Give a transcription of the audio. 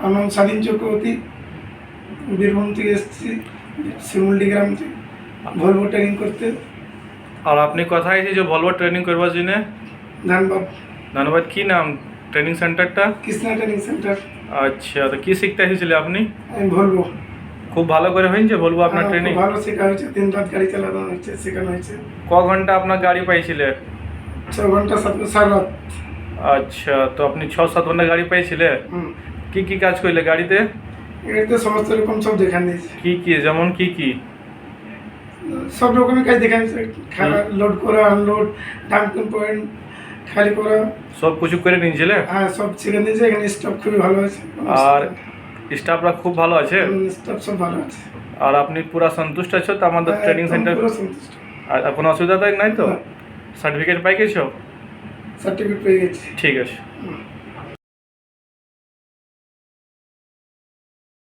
আমার নাম স্বাধীন চক্রবর্তী, বীরভূম থেকে এসেছি, শিমুলডি গ্রাম থেকে ভলভো ট্রেনিং করতে। আর আপনি কোথায় এসেছে ভলভো ট্রেনিং করবার জন্য? ধানবাদ। ধন্যবাদ। কি নাম ট্রেনিং সেন্টারটা? Krishna training centre. আচ্ছা, তো কি শিখতে এসেছিলে আপনি? আমি ভলভো। খুব ভালো করে হয়েছে বলবো আপনার ট্রেনিং? ভালো শেখা হয়েছে, 3 রাত গাড়ি চালানো হয়েছে, শেখানো হয়েছে। ক ঘন্টা আপনার গাড়ি পাইছিলে? 6 ঘন্টা 7 রাত। আচ্ছা, তো আপনি 6-7 ঘন্টা গাড়ি পাইছিলে? হুম। কি কি কাজ করলে গাড়িতে? এটাতে সমস্ত রকম সব দেখান দিয়েছে, কি কি, যেমন কি কি? সব রকমের কাজ দেখান দিয়েছে। লোড করা, আনলোড, ডাম্পিং পয়েন্ট খালি করা, সব কিছু করে নিয়েছিলে? হ্যাঁ সব শিখে দিয়েছে। এখানে স্টাফ খুবই ভালো আছে, আর স্টাফরা খুব ভালো আছে? স্টাফ সব ভালো আছে। আর আপনি পুরা সন্তুষ্ট আছো তো আমাদের ট্রেনিং একদম সেন্টার? পুরো সন্তুষ্ট। আর কোনো অসুবিধা তাই নাই তো? না। সার্টিফিকেট পাই গেছো? সার্টিফিকেট পেয়ে গেছি। ঠিক আছে। হুম।